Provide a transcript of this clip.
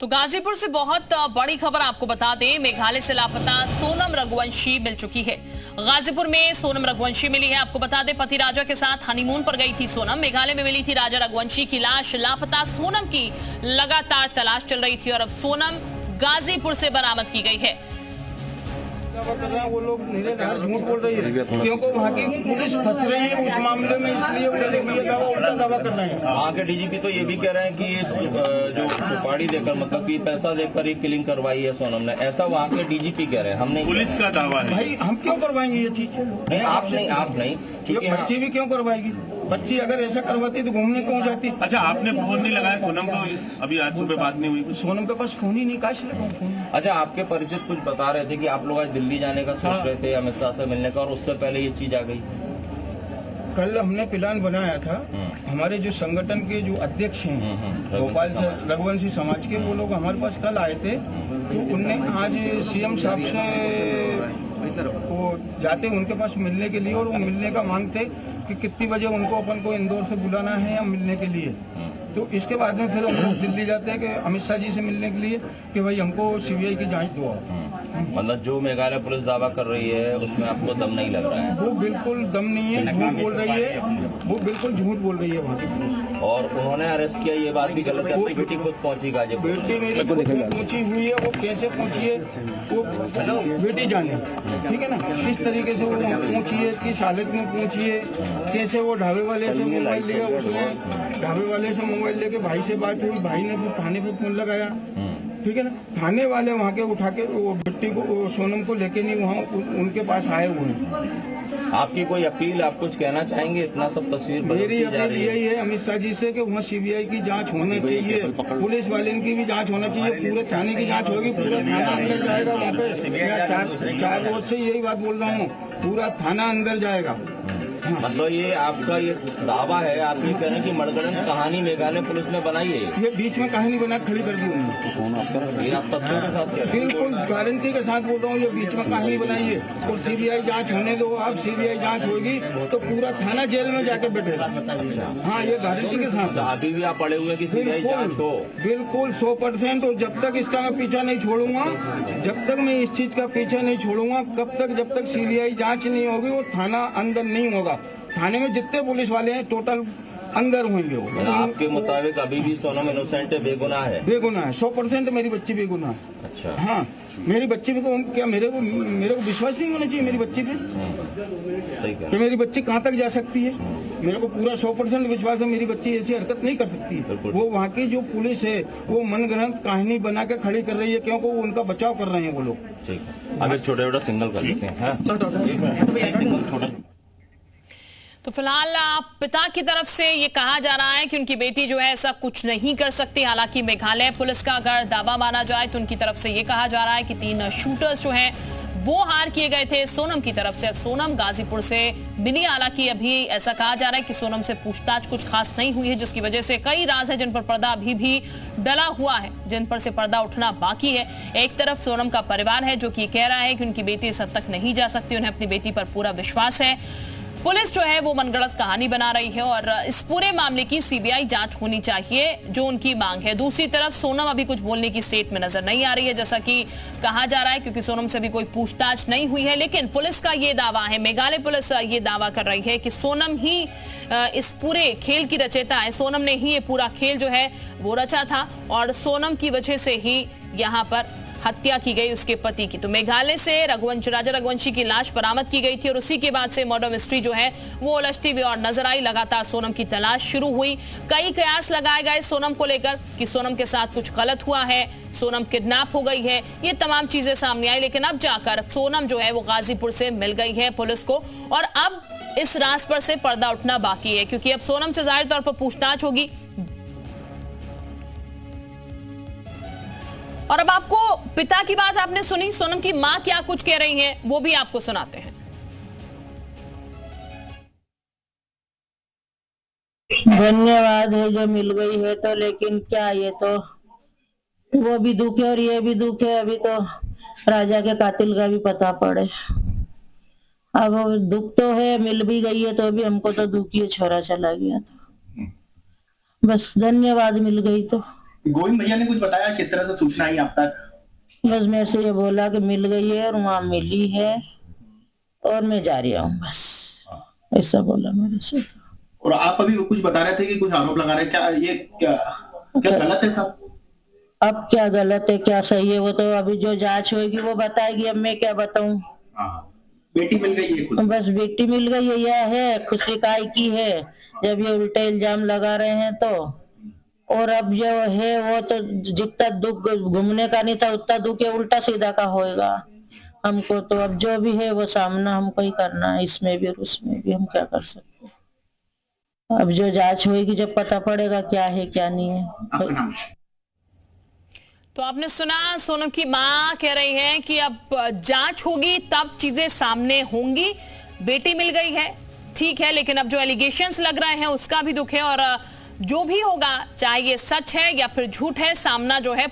तो गाजीपुर से बहुत बड़ी खबर आपको बता दें, मेघालय से लापता सोनम रघुवंशी मिल चुकी है। गाजीपुर में सोनम रघुवंशी मिली है। आपको बता दें, पति राजा के साथ हनीमून पर गई थी सोनम। मेघालय में मिली थी राजा रघुवंशी की लाश। लापता सोनम की लगातार तलाश चल रही थी और अब सोनम गाजीपुर से बरामद की गई है। कर रहे हैं वो लोग निराधार झूठ बोल रही है, क्योंकि वहाँ की पुलिस फंस रही है उस मामले में, इसलिए वो लोग ये दावा उल्टा दावा कर रहे हैं। वहाँ के डीजीपी तो ये भी कह रहे हैं कि जो सुपारी देकर मतलब कि पैसा देकर ये किलिंग करवाई है सोनम ने, ऐसा वहाँ के डीजीपी कह रहे हैं। हमने पुलिस का दावा है। भाई हम क्यों करवाएंगे ये चीज? नहीं, आप नहीं क्योंकि बच्ची भी क्यों करवाएगी? बच्ची अगर ऐसा करवाती तो घूमने क्यों जाती? अच्छा, आपने फोन नहीं लगाया सोनम को? अभी आज सुबह बात नहीं हुई? सोनम के पास फोन ही नहीं, काश लगाऊं फोन। अच्छा, आपके परिचित कुछ बता रहे थे कि आप लोग आज दिल्ली जाने का सोच रहे थे अमित शाह से मिलने का, और उससे पहले ये चीज आ गई। कल हमने प्लान बनाया था, हमारे जो संगठन के जो अध्यक्ष हैं भोपाल से रघुवंशी समाज के, वो लोग हमारे पास कल आए थे। तो उनने आज सीएम साहब से वो जाते उनके पास मिलने के लिए, और वो मिलने का मांगते कि कितनी बजे उनको अपन को इंदौर से बुलाना है या मिलने के लिए। तो इसके बाद में फिर हम लोग दिल्ली जाते हैं कि अमित शाह जी से मिलने के लिए कि भाई हमको सीबीआई की जांच दो। मतलब जो मेघालय पुलिस दावा कर रही है उसमें आपको दम नहीं लग रहा है? वो बिल्कुल दम नहीं है, झूठ बोल रही है, वो बिल्कुल झूठ बोल रही है वहाँ की पुलिस। और उन्होंने अरेस्ट किया, ये बात भी गलत है। अपनी बेटी खुद पहुंची गाजीपुर। बेटी मेरी पहुंची हुई है, वो कैसे पहुंची है वो बेटी जाने, ठीक है ना, किस तरीके से वो पहुंची है, किस हालत में पहुंची है, कैसे वो ढाबे वाले से मोबाइल लिया, उसने ढाबे वाले से मोबाइल लेके भाई से बात हुई, भाई ने फिर थाने पे फोन लगाया, ठीक है ना। थाने वाले वहाँ के उठा के वो बेटी को, सोनम को लेके नहीं वहाँ उनके पास आए हुए हैं। आपकी कोई अपील, आप कुछ कहना चाहेंगे? इतना सब तस्वीर मेरी अपील यही है अमित शाह जी से कि वहाँ सीबीआई की जांच होना चाहिए, पुलिस वाले की भी जांच होना चाहिए, पूरे थाने की जांच होगी, पूरा थाना अंदर जाएगा। वहाँ पे चार रोज से यही बात बोल रहा हूँ, पूरा थाना अंदर जाएगा। मतलब ये आपका ये दावा है, आप ये कह रहे हैं कि मनगढ़ंत कहानी मेघालय पुलिस ने बनाई है? ये बीच में कहानी बना खड़ी कर दी उन्होंने। ये आप तथ्यों के साथ कह रहे हैं? बिल्कुल गारंटी के साथ बोल रहा हूँ, ये बीच में कहानी बनाई है। और सीबीआई जांच होने दो, अब सीबीआई जांच होगी तो पूरा थाना जेल में जाके बैठेगा। हाँ, ये गारंटी के साथ। अभी भी आप पड़े हुए कि सीबीआई जांच हो? बिल्कुल 100%। और जब तक इसका मैं पीछा नहीं छोड़ूंगा, जब तक मैं इस चीज का पीछा नहीं छोड़ूंगा, कब तक, जब तक सीबीआई जांच नहीं होगी और थाना अंदर नहीं होगा। थाने में जितने पुलिस वाले हैं टोटल अंदर होंगे वो। आपके मुताबिक अभी भी सोनम इनोसेंट है, बेगुनाह है? बेगुनाह है, 100% मेरी बच्ची बेगुनाह है। अच्छा। हाँ, मेरी बच्ची पे तो क्या मेरे को विश्वास नहीं होना चाहिए मेरी बच्ची पे? सही कह। कि मेरी बच्ची कहाँ तक जा सकती है? मेरे को पूरा 100% विश्वास है मेरी बच्ची ऐसी हरकत नहीं कर सकती है। वो वहाँ की जो पुलिस है वो मनगढ़ंत कहानी बना के खड़ी कर रही है, क्योंकि वो उनका बचाव कर रहे हैं वो लोग। ठीक है, अब एक छोटा छोटा सिग्नल कर लेते हैं। तो फिलहाल पिता की तरफ से ये कहा जा रहा है कि उनकी बेटी जो है ऐसा कुछ नहीं कर सकती। हालांकि मेघालय पुलिस का अगर दावा माना जाए तो उनकी तरफ से ये कहा जा रहा है कि 3 शूटर्स जो हैं वो हार किए गए थे सोनम की तरफ से। सोनम गाजीपुर से मिली, हालांकि अभी ऐसा कहा जा रहा है कि सोनम से पूछताछ कुछ खास नहीं हुई है, जिसकी वजह से कई राज है जिन पर पर्दा अभी भी डला हुआ है, जिन पर से पर्दा उठना बाकी है। एक तरफ सोनम का परिवार है जो कि कह रहा है कि उनकी बेटी इस हद तक नहीं जा सकती, उन्हें अपनी बेटी पर पूरा विश्वास है। पुलिस जो है वो मनगढ़ंत कहानी बना रही है और इस पूरे मामले की सीबीआई जांच होनी चाहिए जो उनकी मांग है। दूसरी तरफ सोनम अभी कुछ बोलने की स्टेट में नजर नहीं आ रही है, जैसा कि कहा जा रहा है, क्योंकि सोनम से भी कोई पूछताछ नहीं हुई है। लेकिन पुलिस का ये दावा है, मेघालय पुलिस ये दावा कर रही है कि सोनम ही इस पूरे खेल की रचयिता है। सोनम ने ही ये पूरा खेल जो है वो रचा था और सोनम की वजह से ही यहाँ पर हत्या की गई उसके पति की। तो मेघालय से राजा रघुवंशी की लाश बरामद की गई थी और उसी के बाद से मर्डर मिस्ट्री जो है वो उलझती हुई और नजर आई। लगातार सोनम की तलाश शुरू हुई, कई कयास लगाए गए सोनम को लेकर कि सोनम के साथ कुछ गलत हुआ है, सोनम किडनैप हो गई है, ये तमाम चीजें सामने आई। लेकिन अब जाकर सोनम जो है वो गाजीपुर से मिल गई है पुलिस को और अब इस राज पर से पर्दा उठना बाकी है, क्योंकि अब सोनम से जाहिर तौर पर पूछताछ होगी। और अब आपको पिता की बात आपने सुनी, सोनम की मां क्या कुछ कह रही हैं वो भी आपको सुनाते हैं। धन्यवाद है जो मिल गई है तो, लेकिन क्या ये तो वो भी दुख है और ये भी दुख है। अभी तो राजा के कातिल का भी पता पड़े। अब दुख तो है, मिल भी गई है तो भी हमको तो दुख ही, छोरा चला गया तो बस। धन्यवाद, मिल गई तो। गोविंद भैया ने कुछ बताया किस तरह से सूचना आई आप तक? बस मेरे से ये बोला कि मिल गई है और वहाँ मिली है और मैं जा रही हूँ, बस ऐसा बोला मेरे से। और आप अभी कुछ बता रहे थे कि कुछ आरोप लगा रहे, क्या ये क्या गलत है साहब? अब क्या गलत है क्या सही है वो तो अभी जो जांच होगी वो बताएगी, अब मैं क्या बताऊं। बेटी मिल गई है खुद? बस बेटी मिल गई है, यह है खुशी काय की है जब ये उल्टे इल्जाम लगा रहे हैं तो। और अब जो है वो तो जितना दुख घूमने का नहीं था उतना दुख है उल्टा सीधा का होएगा हमको। तो अब जो भी है वो सामना हमको ही करना है, इसमें भी और उसमें भी। हम क्या कर सकते हैं, अब जो जांच होगी जब पता पड़ेगा क्या है क्या नहीं है। तो आपने सुना, सोनम की मां कह रही है कि अब जांच होगी तब चीजें सामने होंगी। बेटी मिल गई है ठीक है, लेकिन अब जो एलिगेशंस लग रहे हैं उसका भी दुख है और जो भी होगा चाहे ये सच है या फिर झूठ है, सामना जो है